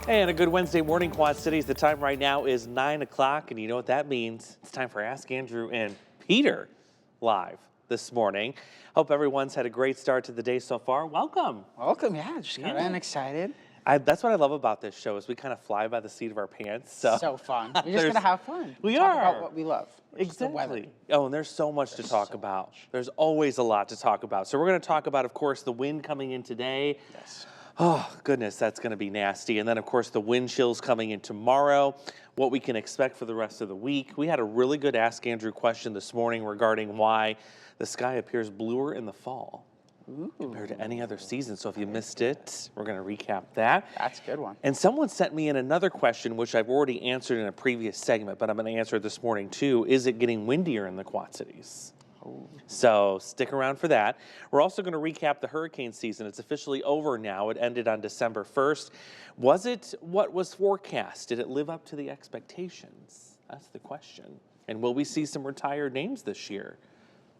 And a good Wednesday morning, Quad Cities. The time right now is 9 o'clock, and you know what that means. It's time for Ask Andrew and Peter live this morning. Hope everyone's had a great start to the day so far. Welcome. Welcome, yeah, just got in excited. That's what I love about this show is we kind of fly by the seat of our pants. So fun. We're just gonna have fun. We Talk are. about what we love. Exactly. Oh, and there's so much to talk about. There's always a lot to talk about. So we're going to talk about, of course, the wind coming in today. Yes. Oh, goodness, that's going to be nasty. And then, of course, the wind chills coming in tomorrow, what we can expect for the rest of the week. We had a really good Ask Andrew question this morning regarding why the sky appears bluer in the fall compared to any other season. So if you missed it, we're going to recap that. That's a good one. And someone sent me in another question, which I've already answered in a previous segment, but I'm going to answer it this morning too. Is it getting windier in the Quad Cities? So stick around for that. We're also going to recap the hurricane season. It's officially over now. It ended on December 1st. Was it what was forecast? Did it live up to the expectations? That's the question. And will we see some retired names this year?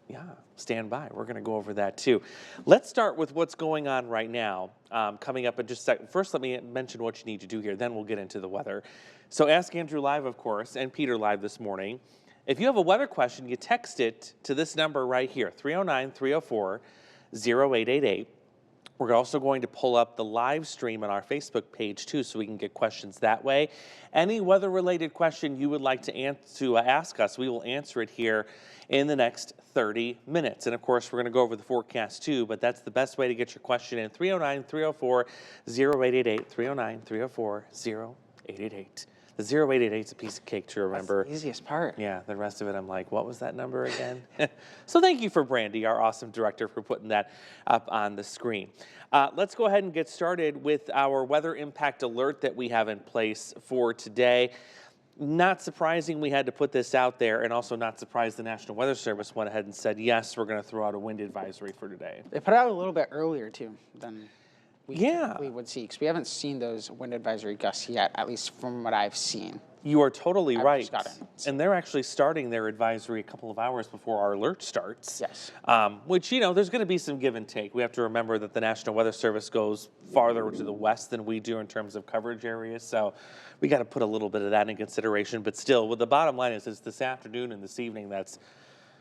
Yeah, stand by. We're going to go over that too. Let's start with what's going on right now. Coming up in just a second. First, let me mention what you need to do here. Then we'll get into the weather. So Ask Andrew Live, of course, and Peter Live this morning. If you have a weather question, you text it to this number right here, 309-304-0888. We're also going to pull up the live stream on our Facebook page too, so we can get questions that way. Any weather-related question you would like to ask us, we will answer it here in the next 30 minutes. And of course, we're going to go over the forecast too, but that's the best way to get your question in, 309-304-0888, 309-304-0888. The 0888 is a piece of cake to remember. That's the easiest part. Yeah, the rest of it, I'm like, what was that number again? So thank you for Brandy, our awesome director, for putting that up on the screen. Let's go ahead and get started with our weather impact alert that we have in place for today. Not surprising we had to put this out there, and also not surprised the National Weather Service went ahead and said, yes, we're going to throw out a wind advisory for today. They put it out a little bit earlier too than we would see, because we haven't seen those wind advisory gusts yet, at least from what I've seen. You are totally right. And they're actually starting their advisory a couple of hours before our alert starts. Yes. Which, you know, there's going to be some give and take. We have to remember that the National Weather Service goes farther to the west than we do in terms of coverage areas. So we got to put a little bit of that in consideration. But still, what the bottom line is, it's this afternoon and this evening that's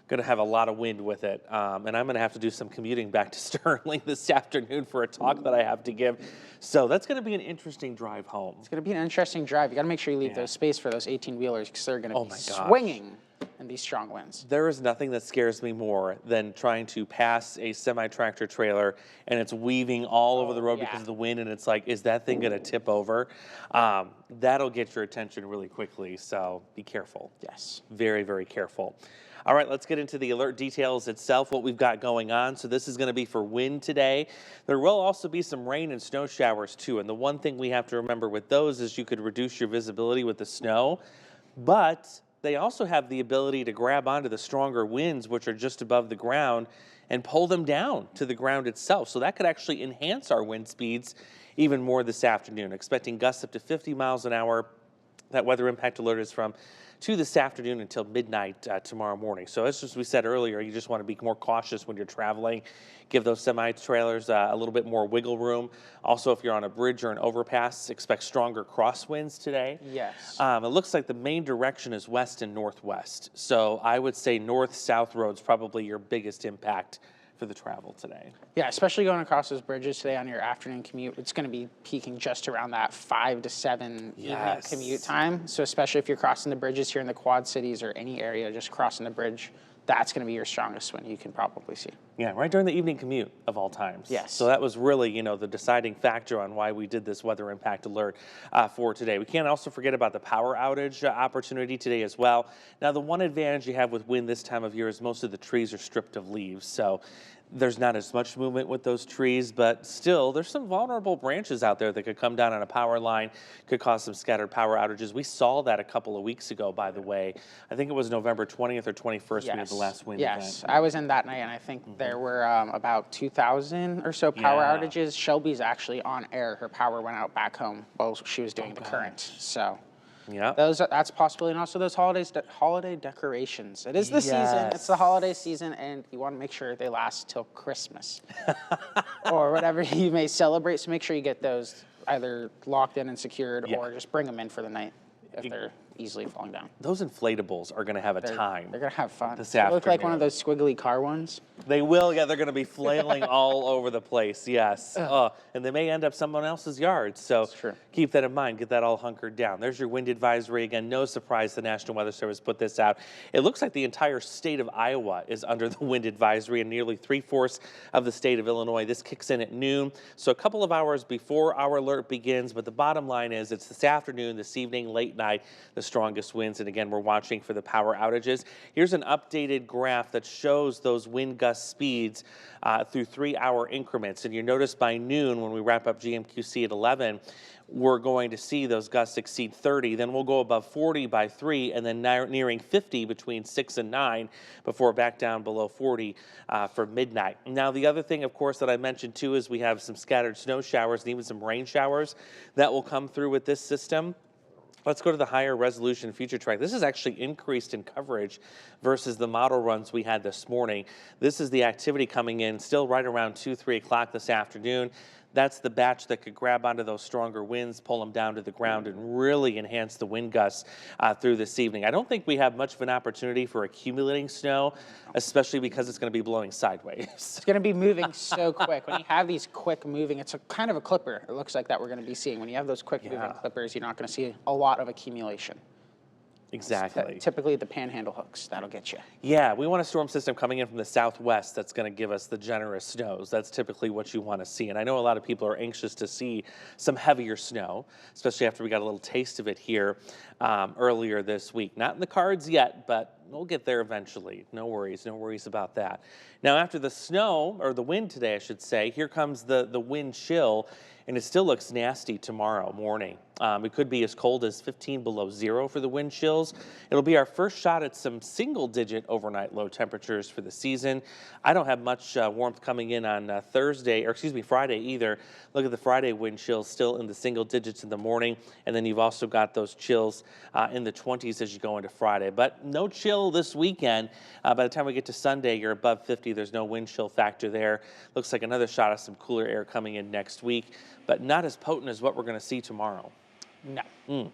going to have a lot of wind with it. And I'm going to have to do some commuting back to Sterling this afternoon for a talk that I have to give. So that's going to be an interesting drive home. It's going to be an interesting drive. You got to make sure you leave those space for those 18-wheelers, because they're going to be swinging in these strong winds. There is nothing that scares me more than trying to pass a semi-tractor trailer and it's weaving all over the road because of the wind, and it's like, is that thing going to tip over? That'll get your attention really quickly, so be careful. Yes. Very, very careful. All right, let's get into the alert details itself, what we've got going on. So this is going to be for wind today. There will also be some rain and snow showers too. And the one thing we have to remember with those is you could reduce your visibility with the snow, but they also have the ability to grab onto the stronger winds, which are just above the ground, and pull them down to the ground itself. So that could actually enhance our wind speeds even more this afternoon. Expecting gusts up to 50 miles an hour. That weather impact alert is from this afternoon until midnight tomorrow morning. So as we said earlier, you just want to be more cautious when you're traveling. Give those semi-trailers a little bit more wiggle room. Also, if you're on a bridge or an overpass, expect stronger crosswinds today. Yes. It looks like the main direction is west and northwest. So I would say north-south roads probably your biggest impact for the travel today. Yeah, especially going across those bridges today on your afternoon commute. It's going to be peaking just around that 5 to 7 evening commute time. So especially if you're crossing the bridges here in the Quad Cities or any area, just crossing the bridge, that's going to be your strongest wind you can probably see. Yeah, right during the evening commute of all times. Yes. So that was really, you know, the deciding factor on why we did this weather impact alert for today. We can't also forget about the power outage opportunity today as well. Now, the one advantage you have with wind this time of year is most of the trees are stripped of leaves. So there's not as much movement with those trees, but still there's some vulnerable branches out there that could come down on a power line, could cause some scattered power outages. We saw that a couple of weeks ago, by the way. I think it was November 20th or 21st we had the last wind event. Yes, I was in that night, and I think there were about 2,000 or so power outages. Shelby's actually on air. Her power went out back home while she was doing the current. So Yeah. That's a possibility. And also those holiday decorations. It is the season. It's the holiday season, and you want to make sure they last till Christmas or whatever you may celebrate. So make sure you get those either locked in and secured Yeah. or just bring them in for the night if they're easily falling down. Those inflatables are going to have a time. They're going to have fun. This They look like one of afternoon. those squiggly car ones. They will, yeah, they're going to be flailing all over the place, yes. And they may end up someone else's yard, so true. keep that in mind. Get that all hunkered down. There's your wind advisory. Again, no surprise the National Weather Service put this out. It looks like the entire state of Iowa is under the wind advisory and nearly 3/4 of the state of Illinois. This kicks in at noon, so a couple of hours before our alert begins, but the bottom line is it's this afternoon, this evening, late night, the strongest winds, and again, we're watching for the power outages. Here's an updated graph that shows those wind gust speeds through 3-hour increments. And you notice by noon, when we wrap up GMQC at 11, we're going to see those gusts exceed 30. Then we'll go above 40 by 3, and then nearing 50 between 6 and 9 before back down below 40 for midnight. Now, the other thing, of course, that I mentioned too is we have some scattered snow showers and even some rain showers that will come through with this system. Let's go to the higher resolution future track. This is actually increased in coverage versus the model runs we had this morning. This is the activity coming in still right around 2, 3 o'clock this afternoon. That's the batch that could grab onto those stronger winds, pull them down to the ground, and really enhance the wind gusts through this evening. I don't think we have much of an opportunity for accumulating snow, especially because it's going to be blowing sideways. It's going to be moving so quick. When you have these quick moving, it's a kind of a clipper. It looks like that we're going to be seeing. When you have those quick moving clippers, you're not going to see a lot of accumulation. Exactly. Typically the panhandle hooks, that'll get you. Yeah, we want a storm system coming in from the southwest that's going to give us the generous snows. That's typically what you want to see. And I know a lot of people are anxious to see some heavier snow, especially after we got a little taste of it here earlier this week. Not in the cards yet, but we'll get there eventually. No worries about that. Now, after the snow, or the wind today, I should say, here comes the wind chill, and it still looks nasty tomorrow morning. It could be as cold as 15 below zero for the wind chills. It'll be our first shot at some single-digit overnight low temperatures for the season. I don't have much warmth coming in on Friday either. Look at the Friday wind chills still in the single digits in the morning, and then you've also got those chills in the 20s as you go into Friday. But no chill this weekend. By the time we get to Sunday, you're above 50. There's no wind chill factor there. Looks like another shot of some cooler air coming in next week, but not as potent as what we're going to see tomorrow. No. No.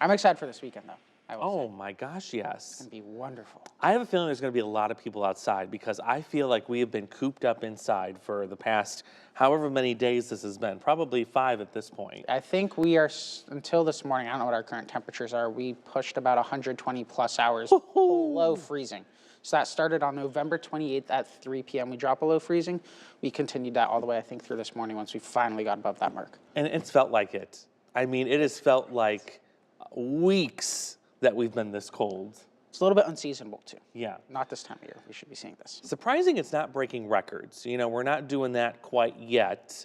I'm excited for this weekend, though. Oh my gosh, yes. It's going to be wonderful. I have a feeling there's going to be a lot of people outside because I feel like we have been cooped up inside for the past however many days this has been, probably 5 at this point. I think we are, until this morning, I don't know what our current temperatures are, we pushed about 120 plus hours below freezing. So that started on November 28th at 3 p.m. We dropped below freezing. We continued that all the way, I think, through this morning once we finally got above that mark. And it's felt like it. I mean, it has felt like weeks that we've been this cold. It's a little bit unseasonable, too. Yeah. Not this time of year. We should be seeing this. Surprising it's not breaking records. You know, we're not doing that quite yet.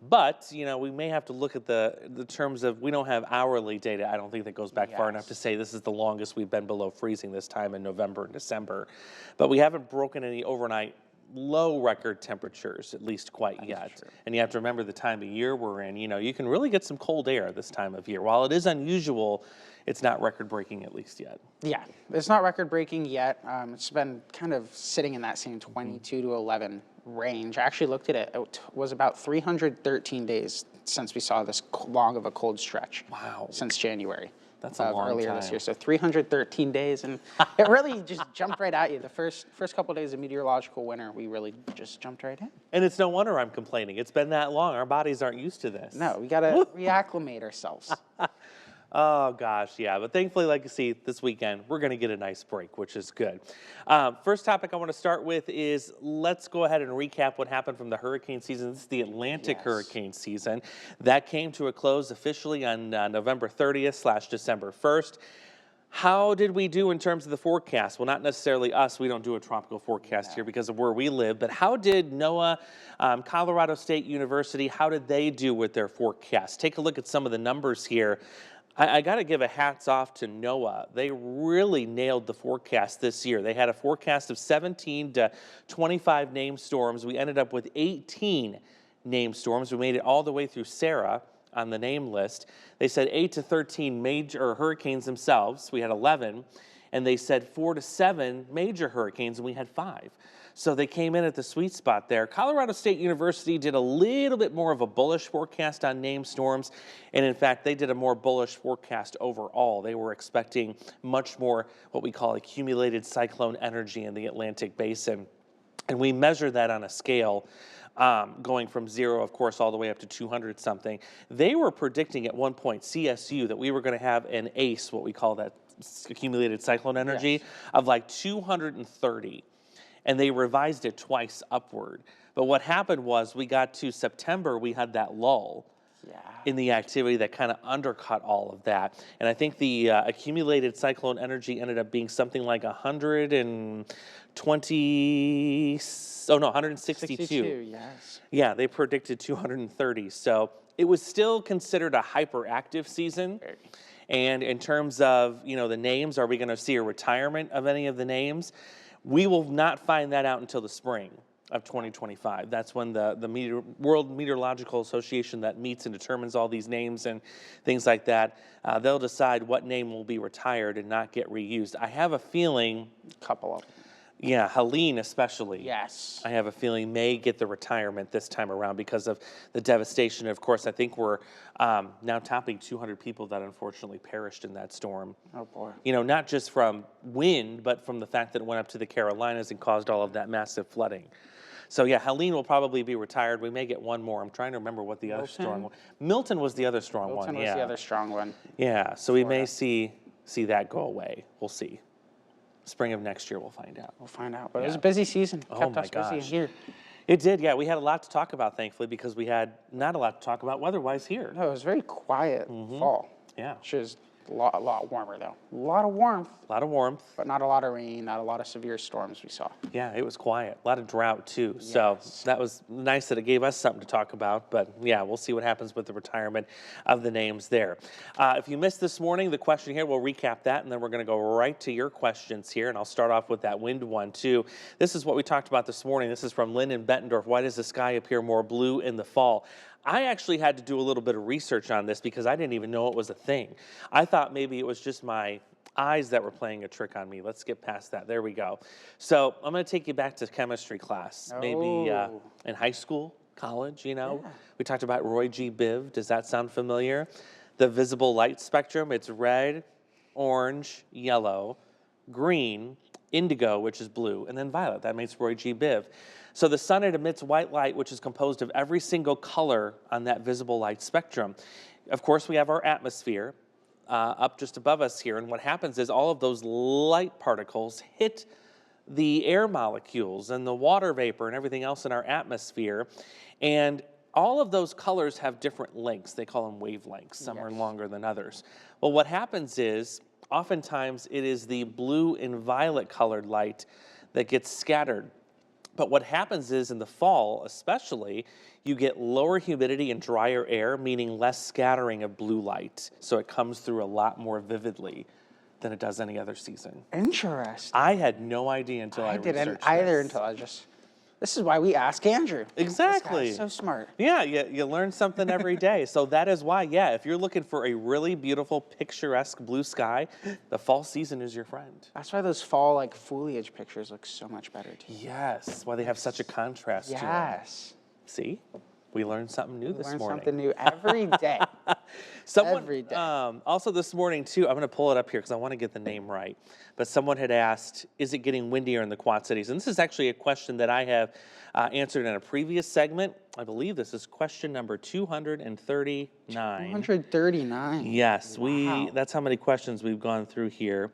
But, you know, we may have to look at the terms of, we don't have hourly data, I don't think that goes back far enough to say this is the longest we've been below freezing this time in November and December. But we haven't broken any overnight low record temperatures, at least quite yet. And you have to remember the time of year we're in. You know, you can really get some cold air this time of year. While it is unusual, it's not record breaking at least yet. Yeah, it's not record breaking yet. It's been kind of sitting in that same 22 to 11 range. I actually looked at it. It was about 313 days since we saw this long of a cold stretch. Wow. Since January. That's a long earlier time. This year. So 313 days, and it really just jumped right at you. The first couple of days of meteorological winter, we really just jumped right in. And it's no wonder I'm complaining. It's been that long. Our bodies aren't used to this. No, we got to reacclimate ourselves. Oh, gosh, yeah. But thankfully, like you see, this weekend, we're going to get a nice break, which is good. First topic I want to start with is let's go ahead and recap what happened from the hurricane season. This is the Atlantic hurricane season. That came to a close officially on November 30th / December 1st. How did we do in terms of the forecast? Well, not necessarily us. We don't do a tropical forecast here because of where we live. But how did NOAA, Colorado State University, how did they do with their forecast? Take a look at some of the numbers here. I got to give a hats off to NOAA. They really nailed the forecast this year. They had a forecast of 17 to 25 named storms. We ended up with 18 named storms. We made it all the way through Sarah on the name list. They said 8 to 13 major hurricanes themselves. We had 11. And they said 4 to 7 major hurricanes, and we had 5. So they came in at the sweet spot there. Colorado State University did a little bit more of a bullish forecast on named storms. And in fact, they did a more bullish forecast overall. They were expecting much more what we call accumulated cyclone energy in the Atlantic Basin. And we measure that on a scale going from 0, of course, all the way up to 200 something. They were predicting at one point, CSU, that we were going to have an ACE, what we call that accumulated cyclone energy, Yes. of like 230. And they revised it twice upward. But what happened was we got to September, we had that lull in the activity that kind of undercut all of that. And I think the accumulated cyclone energy ended up being something like 162. 62, yes. Yeah, they predicted 230. So it was still considered a hyperactive season. And in terms of, the names, are we going to see a retirement of any of the names? We will not find that out until the spring of 2025. That's when the World Meteorological Association that meets and determines all these names and things like that, they'll decide what name will be retired and not get reused. I have a feeling, A couple of them. yeah, Helene especially. Yes. I have a feeling may get the retirement this time around because of the devastation. Of course, I think we're now topping 200 people that unfortunately perished in that storm. Oh, boy. Not just from wind, but from the fact that it went up to the Carolinas and caused all of that massive flooding. So yeah, Helene will probably be retired. We may get one more. I'm trying to remember what the other strong one. Milton was the other strong one. Milton was the other strong one. Yeah, so we may see that go away. We'll see. Spring of next year, we'll find out. We'll find out. But it was a busy season. Oh Kept my us busy gosh. here. It did, yeah. We had a lot to talk about, thankfully, because we had not a lot to talk about weather-wise here. No, it was very quiet fall. Yeah. Which is a lot warmer, though. A lot of warmth, A lot of warmth. but not a lot of rain, not a lot of severe storms we saw. Yeah, it was quiet. A lot of drought, too. So Yes. that was nice that it gave us something to talk about. But yeah, we'll see what happens with the retirement of the names there. If you missed this morning, the question here, we'll recap that, and then we're going to go right to your questions here. And I'll start off with that wind one, too. This is what we talked about this morning. This is from Lynn in Bettendorf. Why does the sky appear more blue in the fall? I actually had to do a little bit of research on this because I didn't even know it was a thing. I thought maybe it was just my eyes that were playing a trick on me. Let's get past that. There we go. So I'm going to take you back to chemistry class, maybe in high school, college, We talked about Roy G. Biv. Does that sound familiar? The visible light spectrum, it's red, orange, yellow, green, indigo, which is blue, and then violet. That makes Roy G. Biv. So the sun, it emits white light, which is composed of every single color on that visible light spectrum. Of course, we have our atmosphere up just above us here, and what happens is all of those light particles hit the air molecules and the water vapor and everything else in our atmosphere, and all of those colors have different lengths. They call them wavelengths. Some are longer than others. Well, what happens is oftentimes it is the blue and violet colored light that gets scattered. But what happens is in the fall, especially, you get lower humidity and drier air, meaning less scattering of blue light. So it comes through a lot more vividly than it does any other season. Interesting. I had no idea until I researched didn't either this. until this is why we ask Andrew. Exactly. This guy's so smart. Yeah, you learn something every day. So that is why, yeah, if you're looking for a really beautiful, picturesque blue sky, the fall season is your friend. That's why those fall foliage pictures look so much better too. Yes, why they have such a contrast to them. Yes. See? We learned something new this Learn morning. something new every day. Every day. Also this morning, too, I'm going to pull it up here because I want to get the name right. But someone had asked, is it getting windier in the Quad Cities? And this is actually a question that I have answered in a previous segment. I believe this is question number 239. 239. Yes, Wow. that's how many questions we've gone through here.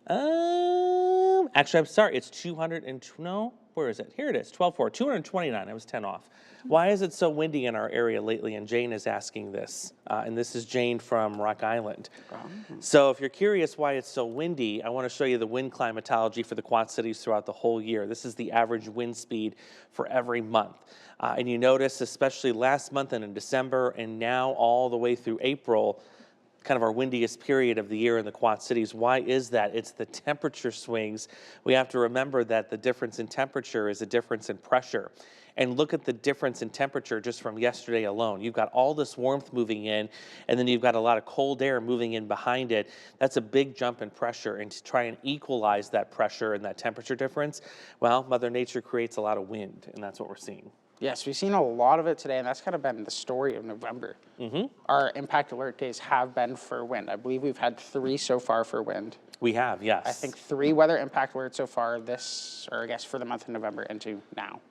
Actually, I'm sorry, it's 202, no, where is it? Here it is, 12-4, 229, I was 10 off. Why is it so windy in our area lately? And Jane is asking this, and this is Jane from Rock Island. So if you're curious why it's so windy, I want to show you the wind climatology for the Quad Cities throughout the whole year. This is the average wind speed for every month. And you notice, especially last month and in December, and now all the way through April, kind of our windiest period of the year in the Quad Cities. Why is that? It's the temperature swings. We have to remember that the difference in temperature is a difference in pressure. and look at the difference in temperature just from yesterday alone. You've got all this warmth moving in, and then you've got a lot of cold air moving in behind it. That's a big jump in pressure. And to try and equalize that pressure and that temperature difference, well, Mother Nature creates a lot of wind, and that's what we're seeing. Yes, we've seen a lot of it today, and that's kind of been the story of November. Our impact alert days have been for wind. I believe we've had 3 so far for wind. We have, yes. I think 3 weather impact alerts so far or I guess for the month of November into now.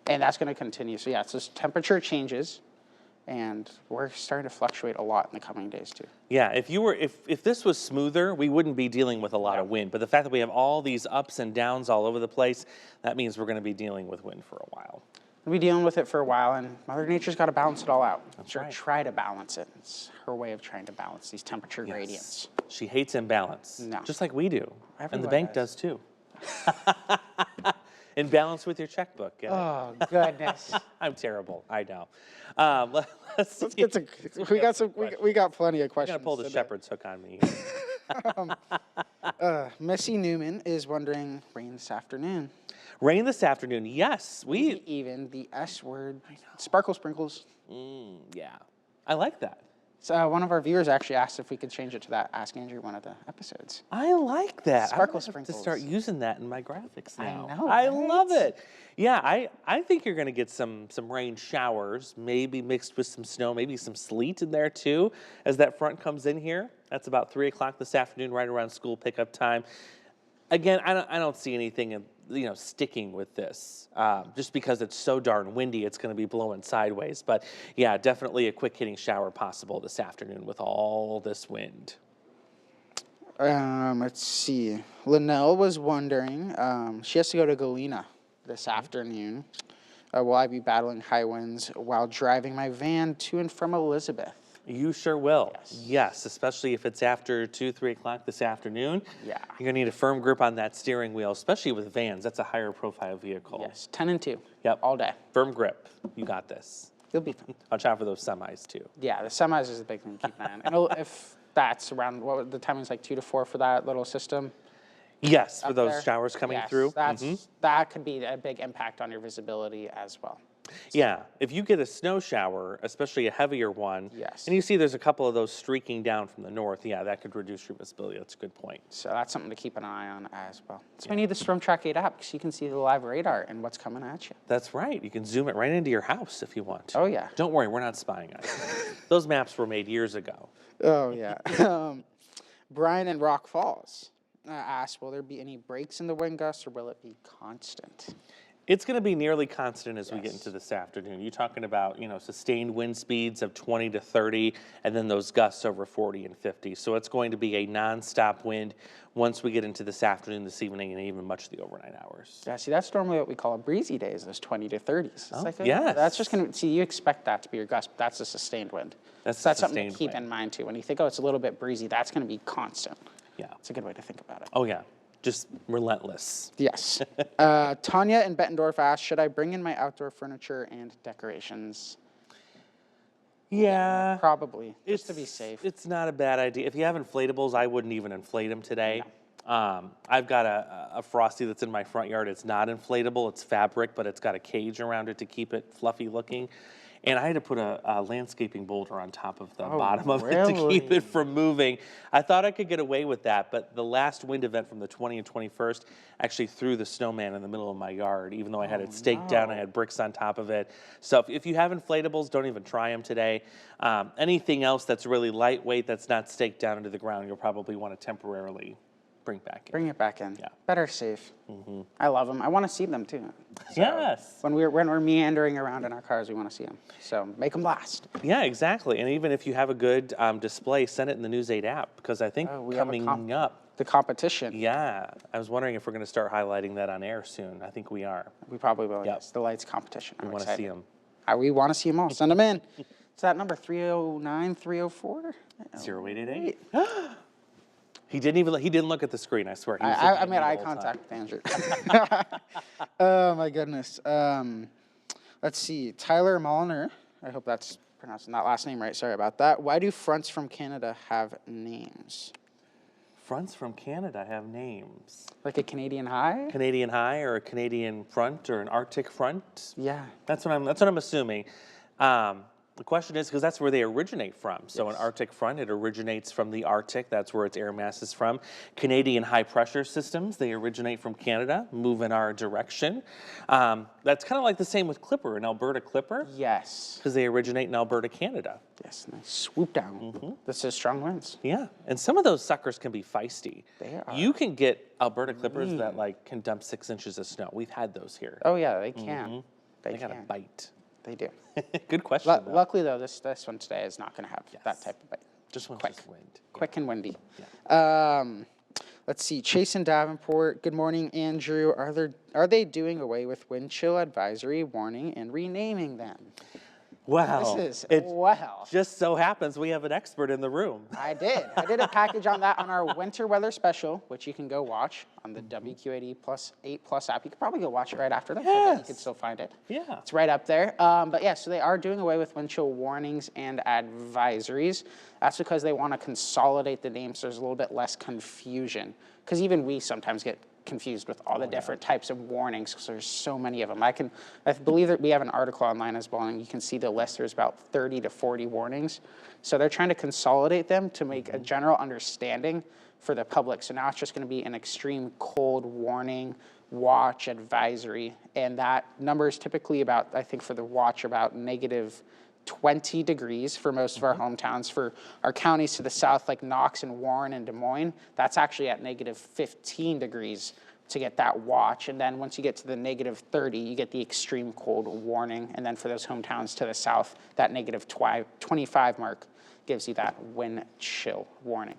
And that's going to continue. So yeah, so temperature changes, and we're starting to fluctuate a lot in the coming days too. Yeah, if this was smoother, we wouldn't be dealing with a lot of wind. But the fact that we have all these ups and downs all over the place, that means we're going to be dealing with wind for a while. We'll be dealing with it for a while, and Mother Nature's got to balance it all out. That's right. Try to balance it. It's her way of trying to balance these temperature gradients. She hates imbalance, just like we do. Everyone And the bank does too. Imbalance with your checkbook. Oh, goodness. I'm terrible. I know. Let's get to, we got plenty of questions. I'm going to pull the shepherd's hook on me. Missy Newman is wondering, rain this afternoon. Rain this afternoon, yes. Even the S word, sparkle sprinkles. Yeah, I like that. So one of our viewers actually asked if we could change it to that Ask Andrew one of the episodes. I like that. Sparkle I'm sprinkles. To start using that in my graphics now. I know. I love it. Yeah, I think you're going to get some rain showers, maybe mixed with some snow, maybe some sleet in there too, as that front comes in here. That's about 3 o'clock this afternoon, right around school pickup time. Again, I don't see anything sticking with this. Just because it's so darn windy, it's going to be blowing sideways. But yeah, definitely a quick hitting shower possible this afternoon with all this wind. Let's see. Linnell was wondering, she has to go to Galena this afternoon. Will I be battling high winds while driving my van to and from Elizabeth? You sure will. Yes, especially if it's after 2, 3 o'clock this afternoon. Yeah. You're going to need a firm grip on that steering wheel, especially with vans. That's a higher profile vehicle. Yes, 10 and 2. Yep. All day. Firm grip. You got this. You'll be fine. Watch out for those semis too. Yeah, the semis is the big thing to keep an eye on. And if that's around, the timing's like 2 to 4 for that little system. Yes, for those there. showers coming Yes, through. That could be a big impact on your visibility as well. Yeah, if you get a snow shower, especially a heavier one, and you see there's a couple of those streaking down from the north, yeah, that could reduce your visibility. That's a good point. So that's something to keep an eye on as well. So we need the Storm Track 8 app because you can see the live radar and what's coming at you. That's right. You can zoom it right into your house if you want to. Oh, yeah. Don't worry, we're not spying on you. Those maps were made years ago. Oh, yeah. Brian in Rock Falls asked, will there be any breaks in the wind gusts or will it be constant? It's going to be nearly constant as we get into this afternoon. You're talking about, sustained wind speeds of 20 to 30, and then those gusts over 40 and 50. So it's going to be a nonstop wind once we get into this afternoon, this evening, and even much of the overnight hours. Yeah, see, that's normally what we call a breezy days, those 20 to 30s. It's yes. That's just going to, see, you expect that to be your gust, but that's a sustained wind. That's something to keep in mind, too. When you think, it's a little bit breezy, that's going to be constant. Yeah. It's a good way to think about it. Oh, yeah. Just relentless. Yes. Tanya in Bettendorf asked, should I bring in my outdoor furniture and decorations? Yeah. Probably, just to be safe. It's not a bad idea. If you have inflatables, I wouldn't even inflate them today. I've got a Frosty that's in my front yard. It's not inflatable. It's fabric, but it's got a cage around it to keep it fluffy looking. And I had to put a landscaping boulder on top of the bottom of it to keep it from moving. I thought I could get away with that, but the last wind event from the 20th and 21st actually threw the snowman in the middle of my yard, even though I had it staked down. I had bricks on top of it. So if you have inflatables, don't even try them today. Anything else that's really lightweight that's not staked down into the ground, you'll probably want to temporarily bring it back in. Yeah. Better safe. I love them. I want to see them too. So yes. When we're meandering around in our cars, we want to see them. So make them last. Yeah, exactly. And even if you have a good display, send it in the News 8 app because I think coming up. The competition. Yeah. I was wondering if we're going to start highlighting that on air soon. I think we are. We probably will, yes. The lights competition. We want to see them. We want to see them all. Send them in. It's that number 309, 304? 0888. He didn't look at the screen, I swear. I made eye contact with Andrew. Oh, my goodness. Let's see. Tyler Molnar. I hope that's pronouncing that last name right. Sorry about that. Why do fronts from Canada have names? fronts from Canada have names. Like a Canadian high? Canadian high or a Canadian front or an Arctic front. Yeah. That's what I'm assuming. The question is, because that's where they originate from. So an Arctic front, it originates from the Arctic. That's where its air mass is from. Canadian high pressure systems, they originate from Canada, move in our direction. That's kind of like the same with Clipper, an Alberta Clipper. Yes. Because they originate in Alberta, Canada. Yes, nice swoop down. This is strong winds. Yeah, and some of those suckers can be feisty. They are. You can get Alberta Clippers that like can dump 6 inches of snow. We've had those here. Oh yeah, they can. They got a bite. They do. Good question. Luckily though, this one today is not going to have that type of bite. Just quick, wind. Quick and windy. Yeah. Let's see. Chase and Davenport. Good morning, Andrew. Are they doing away with wind chill advisory warning and renaming them? Wow. Wow. Just so happens we have an expert in the room. I did a package on that on our winter weather special, which you can go watch on the WQ8 Plus app. You could probably go watch it right after that. Yes. You could still find it. Yeah. It's right up there. But yeah, so they are doing away with wind chill warnings and advisories. That's because they want to consolidate the names so there's a little bit less confusion. Because even we sometimes get confused with all the different types of warnings because there's so many of them. I believe that we have an article online as well, and you can see the list. There's about 30 to 40 warnings. So they're trying to consolidate them to make a general understanding for the public. So now it's just going to be an extreme cold warning, watch advisory, and that number is typically about, I think for the watch, about negative 20 degrees for most of our hometowns. For our counties to the south, like Knox and Warren and Des Moines, that's actually at negative 15 degrees to get that watch. And then once you get to the negative 30, you get the extreme cold warning. And then for those hometowns to the south, that negative 25 mark gives you that wind chill warning.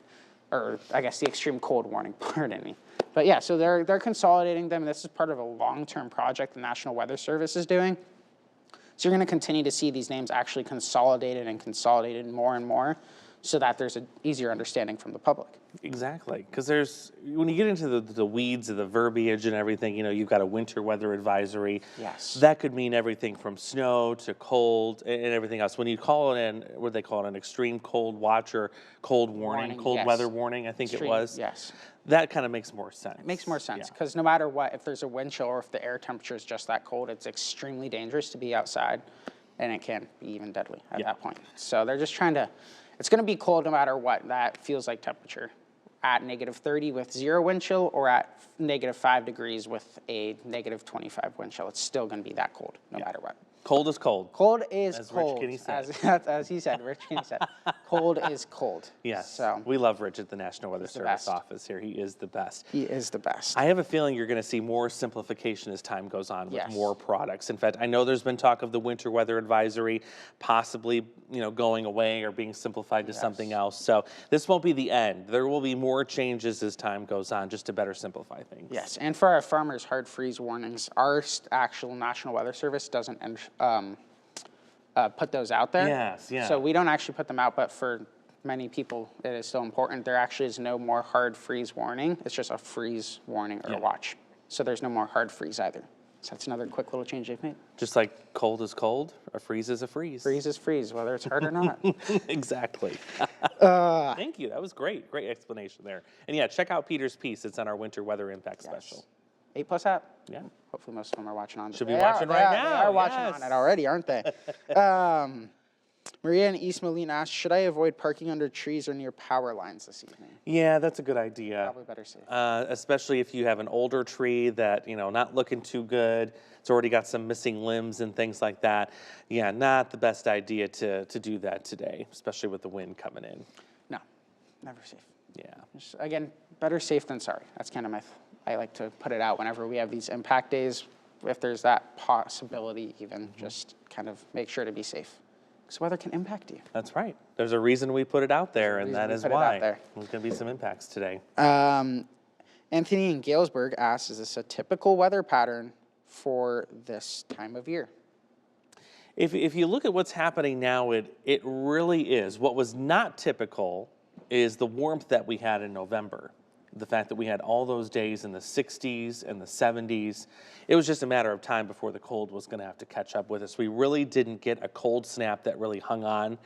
Or I guess the extreme cold warning, pardon me. But yeah, so they're consolidating them. And this is part of a long-term project the National Weather Service is doing. So you're going to continue to see these names actually consolidated more and more so that there's an easier understanding from the public. Exactly, because when you get into the weeds of the verbiage and everything, you've got a winter weather advisory. Yes. That could mean everything from snow to cold and everything else. When you call it what do they call it, an extreme cold watch or cold warning, cold weather warning, I think it was. Yes. That kind of makes more sense. It makes more sense because no matter what, if there's a wind chill or if the air temperature is just that cold, it's extremely dangerous to be outside, and it can be even deadly at that point. So they're just trying to, it's going to be cold no matter what. That feels like temperature at negative 30 with 0 wind chill or at negative 5 degrees with a negative 25 wind chill. It's still going to be that cold no matter what. Cold is cold. Cold is cold. Rich Kinney said. As he said, Rich Kinney said. Cold is cold. Yes. So we love Rich at the National Weather Service office here. He is the best. He is the best. I have a feeling you're going to see more simplification as time goes on with more products. In fact, I know there's been talk of the winter weather advisory possibly, going away or being simplified to something else. So this won't be the end. There will be more changes as time goes on just to better simplify things. Yes, and for our farmers, hard freeze warnings, our actual National Weather Service doesn't put those out there. Yes, yeah. So we don't actually put them out, but for many people, it is still important. There actually is no more hard freeze warning. It's just a freeze warning or a watch. So there's no more hard freeze either. So that's another quick little change they've made. Just like cold is cold, a freeze is a freeze. Freeze is freeze, whether it's hard or not. Exactly. Thank you. That was great. Great explanation there. And yeah, check out Peter's piece. It's on our winter weather impact special. 8 Plus app. Yeah. Hopefully most of them are watching on. Should be watching right now. They are watching on it already, aren't they? Maria in East Moline asked, should I avoid parking under trees or near power lines this evening? Yeah, that's a good idea. Probably better safe. Especially if you have an older tree that, not looking too good. It's already got some missing limbs and things like that. Yeah, not the best idea to do that today, especially with the wind coming in. No, never safe. Yeah. Just, again, better safe than sorry. That's kind of I like to put it out whenever we have these impact days. If there's that possibility even, just kind of make sure to be safe. Because weather can impact you. That's right. There's a reason we put it out there, and that is why. There's going to be some impacts today. Anthony in Galesburg asks, is this a typical weather pattern for this time of year? If you look at what's happening now, it really is. What was not typical is the warmth that we had in November. The fact that we had all those days in the 60s and the 70s, it was just a matter of time before the cold was going to have to catch up with us. We really didn't get a cold snap that really hung on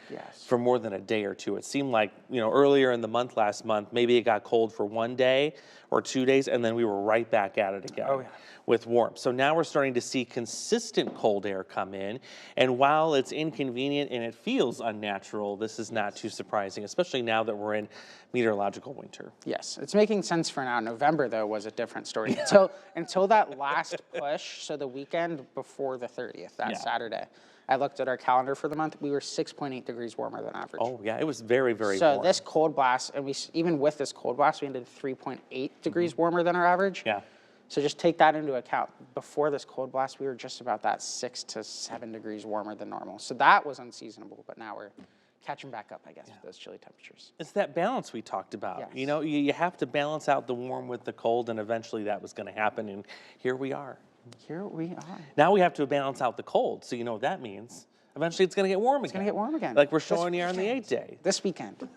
for more than a day or two. It seemed like, earlier in the month last month, maybe it got cold for 1 day or 2 days, and then we were right back at it again with warmth. So now we're starting to see consistent cold air come in, and while it's inconvenient and it feels unnatural, this is not too surprising, especially now that we're in meteorological winter. Yes, it's making sense for now. November, though, was a different story. Until that last push, so the weekend before the 30th, that Saturday, I looked at our calendar for the month. We were 6.8 degrees warmer than average. Oh, yeah, it was very, very warm. So this cold blast, and even with this cold blast, we ended 3.8 degrees warmer than our average. Yeah. So just take that into account. Before this cold blast, we were just about that 6 to 7 degrees warmer than normal. So that was unseasonable, but now we're catching back up, I guess, with those chilly temperatures. It's that balance we talked about. Yes. You have to balance out the warm with the cold, and eventually that was going to happen, and here we are. Here we are. Now we have to balance out the cold, so you know what that means. Eventually it's going to get warm again. It's going to get warm again. Like we're showing you on the 8th day. This weekend.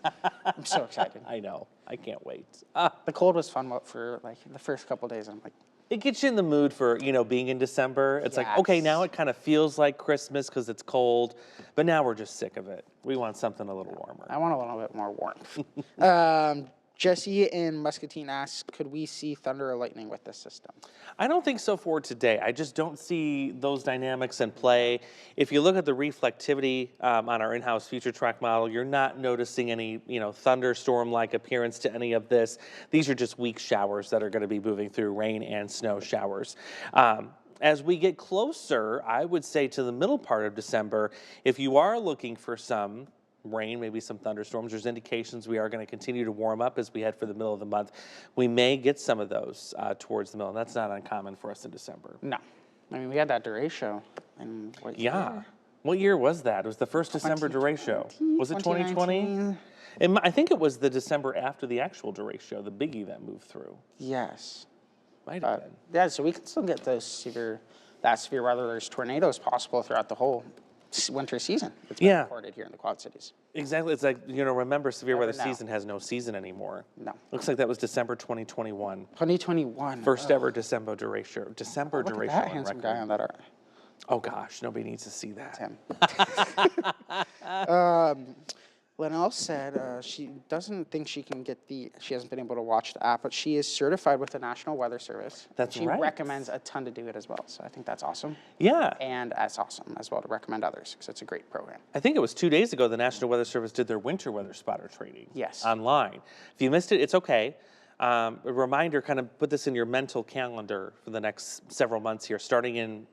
I'm so excited. I know. I can't wait. The cold was fun for like the first couple of days. I'm like, it gets you in the mood for, being in December. It's like, okay, now it kind of feels like Christmas because it's cold, but now we're just sick of it. We want something a little warmer. I want a little bit more warmth. Jesse in Muscatine asks, could we see thunder or lightning with this system? I don't think so for today. I just don't see those dynamics in play. If you look at the reflectivity on our in-house future track model, you're not noticing any, thunderstorm-like appearance to any of this. These are just weak showers that are going to be moving through, rain and snow showers. As we get closer, I would say to the middle part of December, if you are looking for some rain, maybe some thunderstorms, there's indications we are going to continue to warm up as we head for the middle of the month. We may get some of those towards the middle. That's not uncommon for us in December. No. I mean, we had that derecho. In what year? What year was that? It was the first December derecho. Was it 2020? I think it was the December after the actual derecho, the biggie that moved through. Yes. Might have been. Yeah, so we can still get those severe weather. There's tornadoes possible throughout the whole winter season. It's been recorded here in the Quad Cities. Exactly. It's like, remember, severe weather season has no season anymore. No. Looks like that was December 2021. 2021. First ever December derecho. Look at that handsome guy on that art. Oh gosh, nobody needs to see that. Him. Linnell said she doesn't think she can she hasn't been able to watch the app, but she is certified with the National Weather Service. That's right. She recommends a ton to do it as well, so I think that's awesome. Yeah. And that's awesome as well to recommend others, because it's a great program. I think it was 2 days ago the National Weather Service did their winter weather spotter training. Yes. Online. If you missed it, it's okay. A reminder, kind of put this in your mental calendar for the next several months here, starting in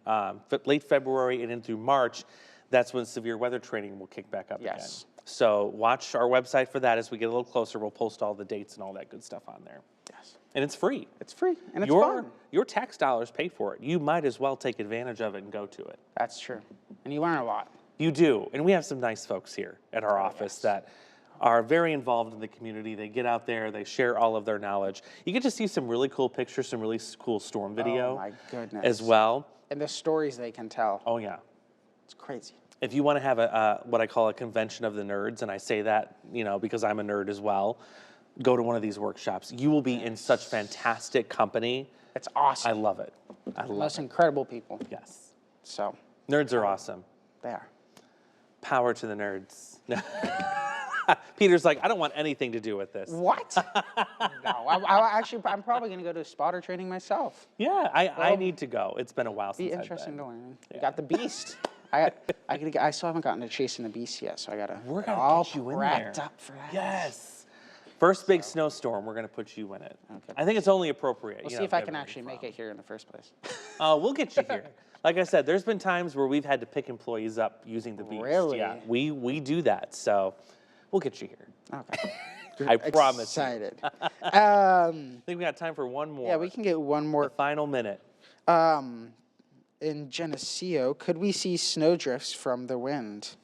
late February and in through March. That's when severe weather training will kick back up again. So watch our website for that as we get a little closer. We'll post all the dates and all that good stuff on there. Yes. And it's free. It's free, and it's fun. Your tax dollars pay for it. You might as well take advantage of it and go to it. That's true. And you learn a lot. You do. And we have some nice folks here at our office that are very involved in the community. They get out there, they share all of their knowledge. You get to see some really cool pictures, some really cool storm video. Oh my goodness. As well. And the stories they can tell. Oh yeah. It's crazy. If you want to have what I call a convention of the nerds, and I say that, because I'm a nerd as well, go to one of these workshops. You will be in such fantastic company. It's awesome. I love it. I love it. Most incredible people. Yes. So. Nerds are awesome. They are. Power to the nerds. Peter's like, I don't want anything to do with this. What? No, I'm probably going to go to spotter training myself. Yeah, I need to go. It's been a while since I've been. Be interesting to learn. You got the beast. I still haven't gotten to chasing the beast yet, so we're gonna all get you in there. Up for that. Yes. First big snowstorm, we're gonna put you in it. Okay. I think it's only appropriate. We'll see if I can actually make it here in the first place. We'll get you here. Like I said, there's been times where we've had to pick employees up using the beast. Really? Yeah, we do that, so we'll get you here. Okay. I promise. Excited. I think we got time for one more. Yeah, we can get one more. The final minute. In Geneseo, could we see snowdrifts from the wind?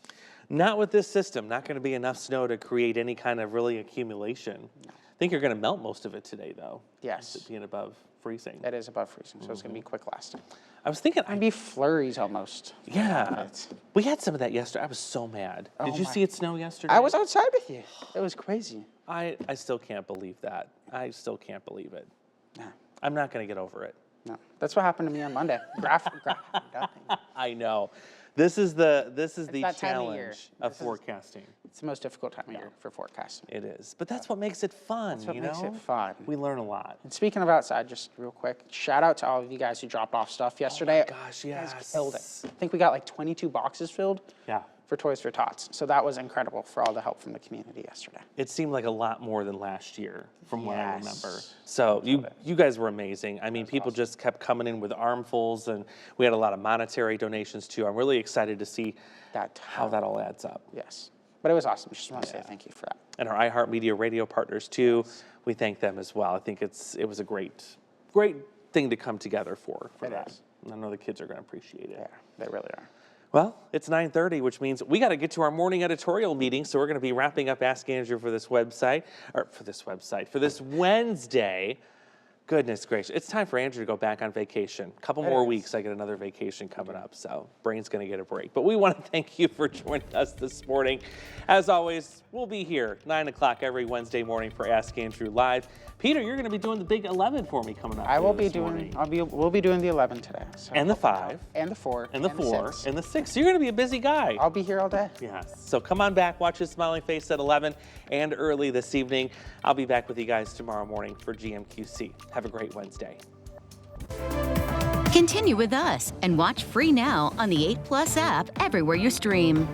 Not with this system. Not going to be enough snow to create any kind of really accumulation. No. I think you're going to melt most of it today, though. Yes. It being above freezing. It is above freezing, so it's going to be quick lasting. I was thinking... Maybe flurries almost. Yeah. We had some of that yesterday. I was so mad. Did you see it snow yesterday? I was outside with you. It was crazy. I still can't believe that. I still can't believe it. Yeah. I'm not going to get over it. No, that's what happened to me on Monday. Graph nothing. I know. This is the that time of year. challenge of forecasting. It's the most difficult time of year for forecasting. It is. But that's what makes it fun, That's what you makes know? it fun. We learn a lot. And speaking of outside, just real quick, shout out to all of you guys who dropped off stuff yesterday. Oh my gosh, You guys yes. killed it. I think we got like 22 boxes filled. Yeah. For Toys for Tots. So that was incredible for all the help from the community yesterday. It seemed like a lot more than last year from what I Yes. remember. So you guys were amazing. I mean, people just kept coming in with armfuls, and we had a lot of monetary donations too. I'm really excited to see how that all adds up. Yes. But it was awesome. Just want to say thank you for that. And our iHeartMedia radio partners too. We thank them as well. I think it was a great thing to come together for that. is. And I know the kids are going to appreciate it. Yeah, they really are. Well, it's 9:30, which means we got to get to our morning editorial meeting. So we're going to be wrapping up Ask Andrew for this Wednesday. Goodness gracious. It's time for Andrew to go back on vacation. A couple more weeks, I get another vacation coming up. So brain's going to get a break. But we want to thank you for joining us this morning. As always, we'll be here 9 o'clock every Wednesday morning for Ask Andrew Live. Peter, you're going to be doing the big 11 for me coming up. I will be doing. We'll be doing the 11 today. So And the 5. And the 4. And the 4. 6. And the 6. So you're going to be a busy guy. I'll be here all day. Yes. So come on back, watch his smiling face at 11 and early this evening. I'll be back with you guys tomorrow morning for GMQC. Have a great Wednesday. Continue with us and watch free now on the 8 Plus app everywhere you stream.